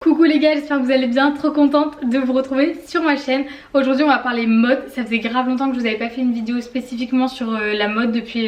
Coucou les gars, j'espère que vous allez bien, trop contente de vous retrouver sur ma chaîne. Aujourd'hui on va parler mode, ça faisait grave longtemps que je vous avais pas fait une vidéo spécifiquement sur la mode depuis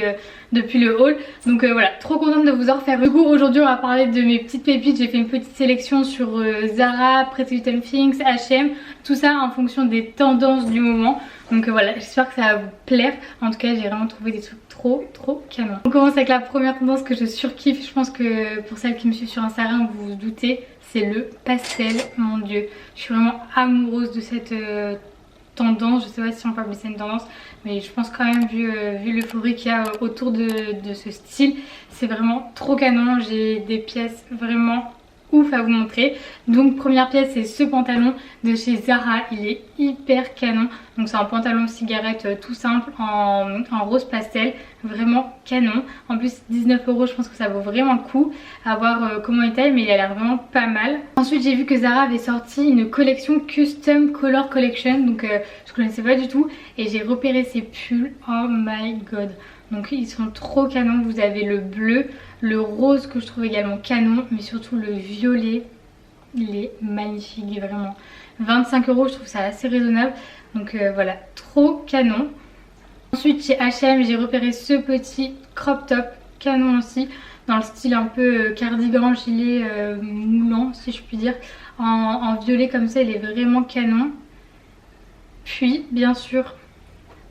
le haul. Donc voilà, trop contente de vous en refaire. Du coup aujourd'hui on va parler de mes petites pépites, j'ai fait une petite sélection sur Zara, Pretty Little Things, H&M, tout ça en fonction des tendances du moment. Donc voilà, j'espère que ça va vous plaire. En tout cas j'ai vraiment trouvé des trucs trop canons. On commence avec la première tendance que je surkiffe, je pense que pour celles qui me suivent sur Instagram vous vous doutez. C'est le pastel, mon dieu. Je suis vraiment amoureuse de cette tendance. Je sais pas si on peut appeler ça une tendance, mais je pense quand même vu l'euphorie qu'il y a autour de ce style. C'est vraiment trop canon. J'ai des pièces vraiment ouf à vous montrer. Donc première pièce, c'est ce pantalon de chez Zara. Il est hyper canon. Donc c'est un pantalon cigarette tout simple en rose pastel, vraiment canon. En plus 19 €, je pense que ça vaut vraiment le coup à voir comment il taille, mais il a l'air vraiment pas mal. Ensuite j'ai vu que Zara avait sorti une collection Custom Color Collection, donc je connaissais pas du tout et j'ai repéré ces pulls. Oh my god, donc ils sont trop canons. Vous avez le bleu, le rose que je trouve également canon, mais surtout le violet, il est magnifique vraiment. 25 €, je trouve ça assez raisonnable. Donc voilà, trop canon. Ensuite chez H&M j'ai repéré ce petit crop top canon aussi, dans le style un peu cardigan, gilet moulant si je puis dire, en violet comme ça, il est vraiment canon. Puis bien sûr,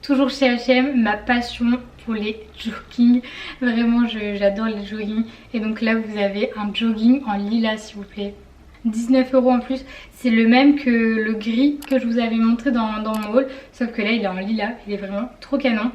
toujours chez H&M, ma passion pour les joggings. Vraiment j'adore les joggings. Et donc là vous avez un jogging en lilas s'il vous plaît. 19 € en plus, c'est le même que le gris que je vous avais montré dans mon haul, sauf que là il est en lilas, il est vraiment trop canon.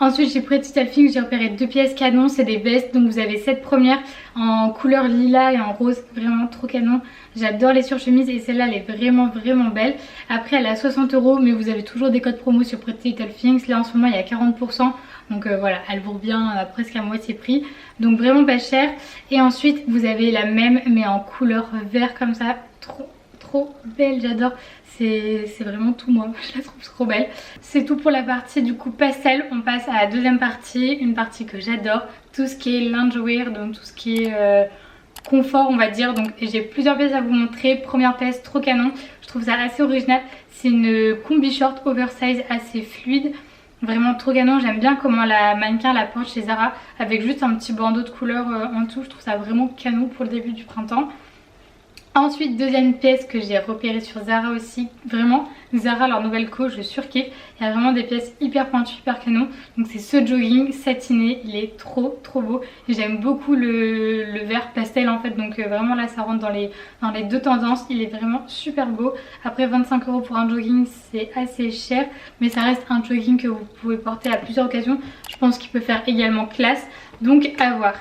Ensuite chez Pretty Little Things j'ai repéré deux pièces canon, c'est des vestes, donc vous avez cette première en couleur lilas et en rose, vraiment trop canon. J'adore les surchemises et celle-là elle est vraiment belle. Après elle est à 60 €, mais vous avez toujours des codes promo sur Pretty Little Things. Là en ce moment il y a 40%, donc voilà, elle vous revient presque à moitié prix, donc vraiment pas cher. Et ensuite vous avez la même mais en couleur vert comme ça, trop belle, j'adore. C'est vraiment tout moi, je la trouve trop belle. C'est tout pour la partie du coup pastel. On passe à la deuxième partie, une partie que j'adore, tout ce qui est loungewear, donc tout ce qui est confort on va dire. Donc j'ai plusieurs pièces à vous montrer. Première pièce trop canon, je trouve ça assez original, c'est une combi short oversize assez fluide, vraiment trop canon. J'aime bien comment la mannequin la porte chez Zara avec juste un petit bandeau de couleur en dessous. Je trouve ça vraiment canon pour le début du printemps. Ensuite deuxième pièce que j'ai repérée sur Zara aussi, vraiment Zara leur nouvelle co, je surkiffe. Il y a vraiment des pièces hyper pointues, hyper canon. Donc c'est ce jogging satiné, il est trop beau. J'aime beaucoup le vert pastel en fait, donc vraiment là ça rentre dans les deux tendances. Il est vraiment super beau. Après 25 € pour un jogging c'est assez cher, mais ça reste un jogging que vous pouvez porter à plusieurs occasions. Je pense qu'il peut faire également classe, donc à voir.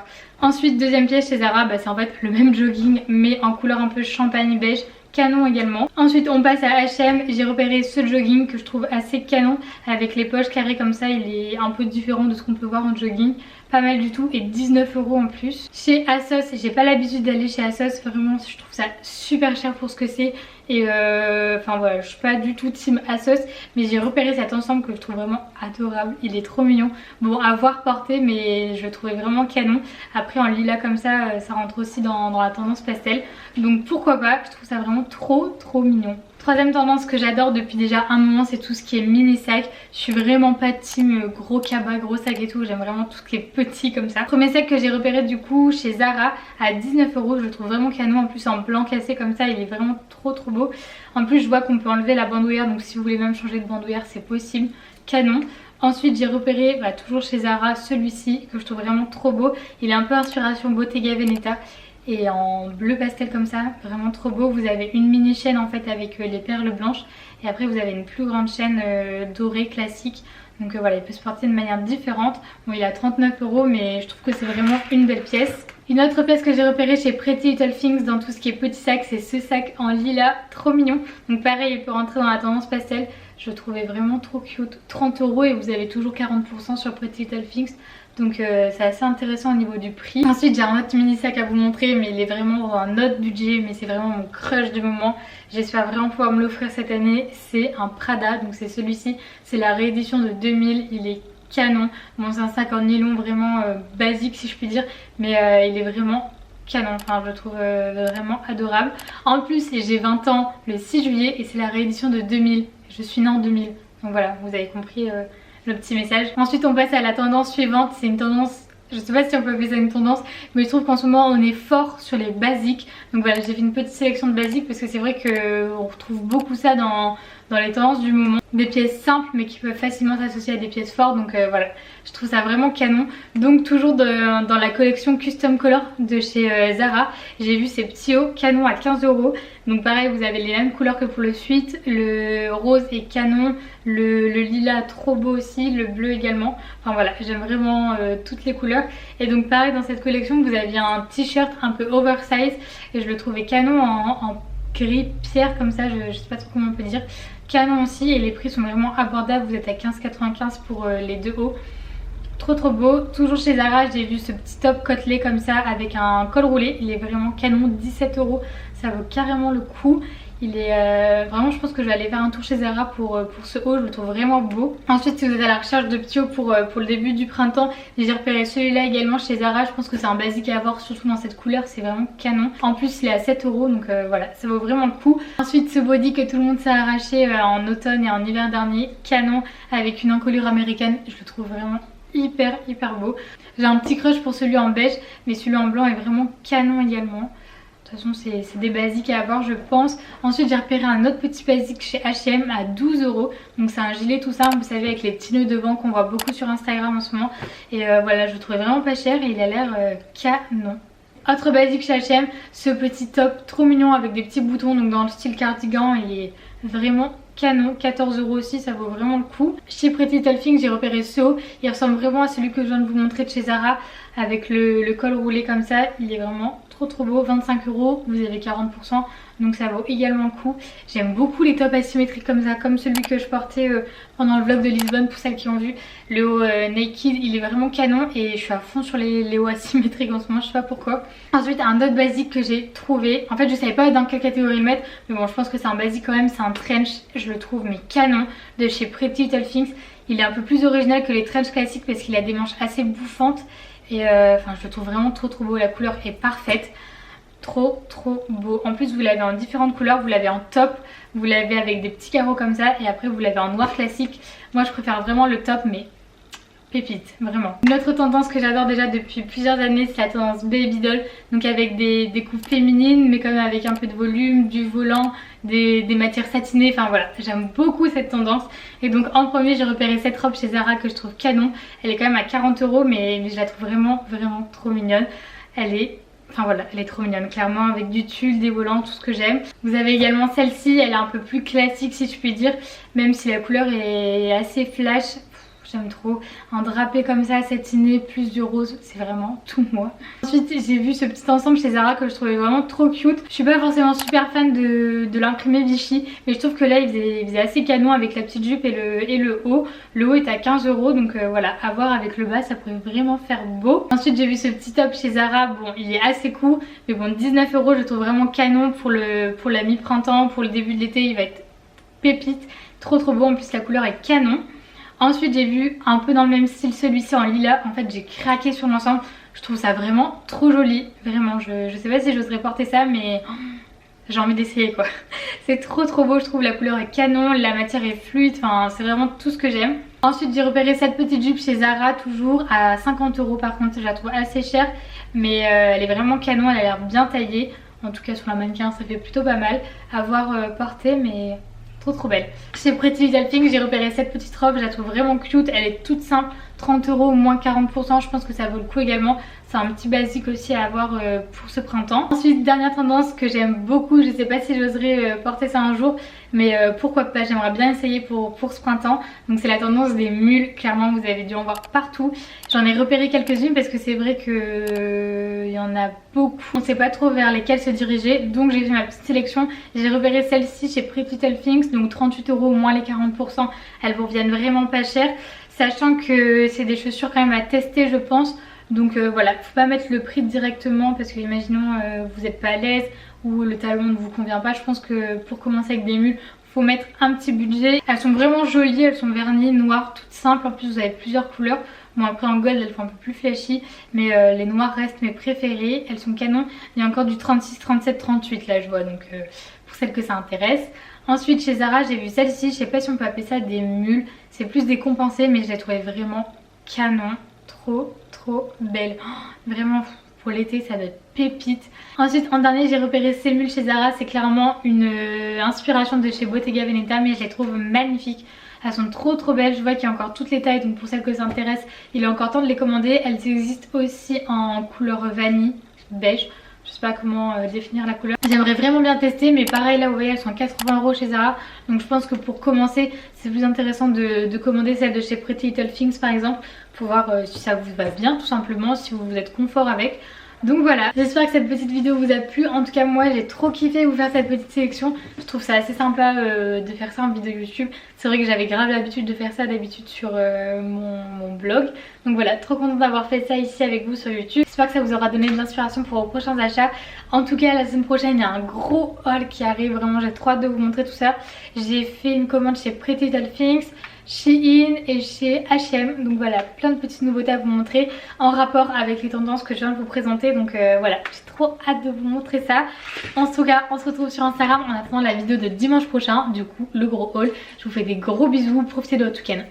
Ensuite deuxième pièce chez Zara, c'est en fait le même jogging mais en couleur un peu champagne beige, canon également. Ensuite on passe à H&M, j'ai repéré ce jogging que je trouve assez canon avec les poches carrées comme ça, il est un peu différent de ce qu'on peut voir en jogging, pas mal du tout, et 19 € en plus. Chez ASOS, j'ai pas l'habitude d'aller chez ASOS, vraiment je trouve ça super cher pour ce que c'est. Et enfin voilà, je suis pas du tout team ASOS, mais j'ai repéré cet ensemble que je trouve vraiment adorable, il est trop mignon. Bon à voir porter, mais je le trouvais vraiment canon. Après en lilas comme ça, ça rentre aussi dans la tendance pastel, donc pourquoi pas, je trouve ça vraiment trop mignon. Troisième tendance que j'adore depuis déjà un moment, c'est tout ce qui est mini sac. Je suis vraiment pas team gros cabas, gros sac et tout, j'aime vraiment tout ce qui est petit comme ça. Premier sac que j'ai repéré du coup chez Zara à 19 €, je le trouve vraiment canon. En plus en blanc cassé comme ça, il est vraiment trop beau. En plus je vois qu'on peut enlever la bandoulière, donc si vous voulez même changer de bandoulière c'est possible, canon. Ensuite j'ai repéré toujours chez Zara celui-ci que je trouve vraiment trop beau. Il est un peu inspiration Bottega Veneta et en bleu pastel comme ça, vraiment trop beau. Vous avez une mini chaîne en fait avec les perles blanches et après vous avez une plus grande chaîne dorée classique. Donc voilà, il peut se porter de manière différente. Bon, il est à 39 € mais je trouve que c'est vraiment une belle pièce. Une autre pièce que j'ai repérée chez Pretty Little Things dans tout ce qui est petit sac, c'est ce sac en lilas, trop mignon. Donc pareil, il peut rentrer dans la tendance pastel. Je le trouvais vraiment trop cute. 30 € et vous avez toujours 40% sur Pretty Little Things. Donc c'est assez intéressant au niveau du prix. Ensuite j'ai un autre mini sac à vous montrer, mais il est vraiment dans un autre budget, mais c'est vraiment mon crush du moment. J'espère vraiment pouvoir me l'offrir cette année. C'est un Prada, donc c'est celui-ci, c'est la réédition de 2000, il est canon. Bon c'est un sac en nylon vraiment basique si je puis dire, mais il est vraiment canon, enfin je le trouve vraiment adorable. En plus j'ai 20 ans le 6 juillet et c'est la réédition de 2000, je suis née en 2000, donc voilà, vous avez compris le petit message. Ensuite on passe à la tendance suivante, c'est une tendance, je sais pas si on peut appeler ça une tendance, mais je trouve qu'en ce moment on est fort sur les basiques. Donc voilà, j'ai fait une petite sélection de basiques parce que c'est vrai qu'on retrouve beaucoup ça dans les tendances du moment. Des pièces simples mais qui peuvent facilement s'associer à des pièces fortes, donc voilà, je trouve ça vraiment canon. Donc toujours dans la collection Custom Color de chez Zara, j'ai vu ces petits hauts canon à 15 €. Donc pareil, vous avez les mêmes couleurs que pour le suite, le rose est canon, le lilas trop beau aussi, le bleu également. Enfin voilà, j'aime vraiment toutes les couleurs. Et donc pareil, dans cette collection vous aviez un t-shirt un peu oversize et je le trouvais canon en gris pierre comme ça, je sais pas trop comment on peut dire. Canon aussi, et les prix sont vraiment abordables, vous êtes à 15,95 € pour les deux hauts. Trop beau. Toujours chez Zara, j'ai vu ce petit top côtelé comme ça avec un col roulé, il est vraiment canon, 17 €, ça vaut carrément le coup. Il est vraiment, je pense que je vais aller faire un tour chez Zara pour ce haut, je le trouve vraiment beau. Ensuite, si vous êtes à la recherche de petits hauts pour le début du printemps, j'ai repéré celui-là également chez Zara. Je pense que c'est un basique à avoir, surtout dans cette couleur, c'est vraiment canon. En plus, il est à 7 €, donc voilà, ça vaut vraiment le coup. Ensuite, ce body que tout le monde s'est arraché en automne et en hiver dernier, canon, avec une encolure américaine, je le trouve vraiment hyper beau. J'ai un petit crush pour celui en beige, mais celui en blanc est vraiment canon également. De toute façon c'est des basiques à avoir je pense. Ensuite j'ai repéré un autre petit basique chez H&M à 12 €. Donc c'est un gilet tout simple, vous savez, avec les petits nœuds devant qu'on voit beaucoup sur Instagram en ce moment. Et voilà, je le trouvais vraiment pas cher et il a l'air canon. Autre basique chez H&M, ce petit top trop mignon avec des petits boutons, donc dans le style cardigan, il est vraiment canon, 14 € aussi, ça vaut vraiment le coup. Chez Pretty Little Things j'ai repéré ce haut, il ressemble vraiment à celui que je viens de vous montrer de chez Zara avec le col roulé comme ça, il est vraiment trop beau, 25 €, vous avez 40%, donc ça vaut également le coup. J'aime beaucoup les tops asymétriques comme ça, comme celui que je portais pendant le vlog de Lisbonne pour celles qui ont vu. Le haut naked, il est vraiment canon et je suis à fond sur les hauts asymétriques en ce moment, je sais pas pourquoi. Ensuite un autre basique que j'ai trouvé, en fait je savais pas dans quelle catégorie le mettre, mais bon je pense que c'est un basique quand même, c'est un trench, je le trouve mais canon, de chez Pretty Little Things. Il est un peu plus original que les trench classiques parce qu'il a des manches assez bouffantes. Et enfin je le trouve vraiment trop beau, la couleur est parfaite, trop beau. En plus vous l'avez en différentes couleurs, vous l'avez en top, vous l'avez avec des petits carreaux comme ça et après vous l'avez en noir classique. Moi je préfère vraiment le top mais pépite, vraiment. Une autre tendance que j'adore déjà depuis plusieurs années, c'est la tendance baby doll, donc avec des coupes féminines mais quand même avec un peu de volume, du volant, des matières satinées, enfin voilà, j'aime beaucoup cette tendance. Et donc en premier j'ai repéré cette robe chez Zara que je trouve canon, elle est quand même à 40 € mais je la trouve vraiment trop mignonne. Elle est, enfin voilà, elle est trop mignonne, clairement, avec du tulle, des volants, tout ce que j'aime. Vous avez également celle-ci, elle est un peu plus classique si je puis dire, même si la couleur est assez flash. J'aime trop, un drapé comme ça satiné plus du rose, c'est vraiment tout moi. Ensuite j'ai vu ce petit ensemble chez Zara que je trouvais vraiment trop cute. Je suis pas forcément super fan de l'imprimé Vichy, mais je trouve que là il faisait assez canon avec la petite jupe et le haut. Le haut est à 15 € donc voilà, à voir avec le bas, ça pourrait vraiment faire beau. Ensuite j'ai vu ce petit top chez Zara, bon il est assez court mais bon 19 € je le trouve vraiment canon pour la mi-printemps, pour le début de l'été il va être pépite, trop beau, en plus la couleur est canon. Ensuite j'ai vu un peu dans le même style celui-ci en lilas, en fait j'ai craqué sur l'ensemble, je trouve ça vraiment trop joli, vraiment je sais pas si j'oserais porter ça mais j'ai envie d'essayer quoi. C'est trop beau, je trouve la couleur est canon, la matière est fluide, enfin c'est vraiment tout ce que j'aime. Ensuite j'ai repéré cette petite jupe chez Zara toujours à 50 € par contre, je la trouve assez chère mais elle est vraiment canon, elle a l'air bien taillée. En tout cas sur la mannequin ça fait plutôt pas mal à voir porter mais... Trop belle. Chez Pretty Little Things j'ai repéré cette petite robe, je la trouve vraiment cute, elle est toute simple, 30 € ou moins 40%, je pense que ça vaut le coup également. C'est un petit basique aussi à avoir pour ce printemps. Ensuite dernière tendance que j'aime beaucoup, je sais pas si j'oserais porter ça un jour mais pourquoi pas, j'aimerais bien essayer pour ce printemps. Donc c'est la tendance des mules, clairement vous avez dû en voir partout. J'en ai repéré quelques-unes parce que c'est vrai que y en a beaucoup. On sait pas trop vers lesquelles se diriger, donc j'ai fait ma petite sélection. J'ai repéré celle-ci chez Pretty Little Things, donc 38 € moins les 40%, elles vous reviennent vraiment pas cher. Sachant que c'est des chaussures quand même à tester je pense. Donc voilà, faut pas mettre le prix directement parce que imaginons vous n'êtes pas à l'aise ou le talon ne vous convient pas. Je pense que pour commencer avec des mules, faut mettre un petit budget. Elles sont vraiment jolies, elles sont vernies, noires, toutes simples. En plus vous avez plusieurs couleurs. Bon après en gold elles font un peu plus flashy, mais les noires restent mes préférées. Elles sont canon. Il y a encore du 36, 37, 38 là je vois, donc pour celles que ça intéresse. Ensuite chez Zara j'ai vu celle-ci, je sais pas si on peut appeler ça des mules. C'est plus des compensés mais je l'ai trouvée vraiment canon. Trop belle. Oh, vraiment pour l'été ça doit être pépite. Ensuite en dernier j'ai repéré ces mules chez Zara. C'est clairement une inspiration de chez Bottega Veneta mais je les trouve magnifiques. Elles sont trop belles, je vois qu'il y a encore toutes les tailles, donc pour celles que ça intéresse, il est encore temps de les commander. Elles existent aussi en couleur vanille, beige. Je sais pas comment définir la couleur. J'aimerais vraiment bien tester, mais pareil là vous voyez elles sont à 80 € chez Zara. Donc je pense que pour commencer c'est plus intéressant de commander celle de chez Pretty Little Things par exemple, pour voir si ça vous va bien tout simplement, si vous êtes confort avec. Donc voilà, j'espère que cette petite vidéo vous a plu. En tout cas moi j'ai trop kiffé vous faire cette petite sélection. Je trouve ça assez sympa de faire ça en vidéo YouTube. C'est vrai que j'avais grave l'habitude de faire ça d'habitude sur mon blog. Donc voilà, trop contente d'avoir fait ça ici avec vous sur YouTube. J'espère que ça vous aura donné de l'inspiration pour vos prochains achats. En tout cas la semaine prochaine il y a un gros haul qui arrive. Vraiment j'ai trop hâte de vous montrer tout ça. J'ai fait une commande chez Pretty Little Things, Shein et chez H&M. Donc voilà, plein de petites nouveautés à vous montrer en rapport avec les tendances que je viens de vous présenter. Donc voilà, j'ai trop hâte de vous montrer ça. En tout cas, on se retrouve sur Instagram en attendant la vidéo de dimanche prochain. Du coup, le gros haul. Je vous fais des gros bisous, profitez de votre week-end.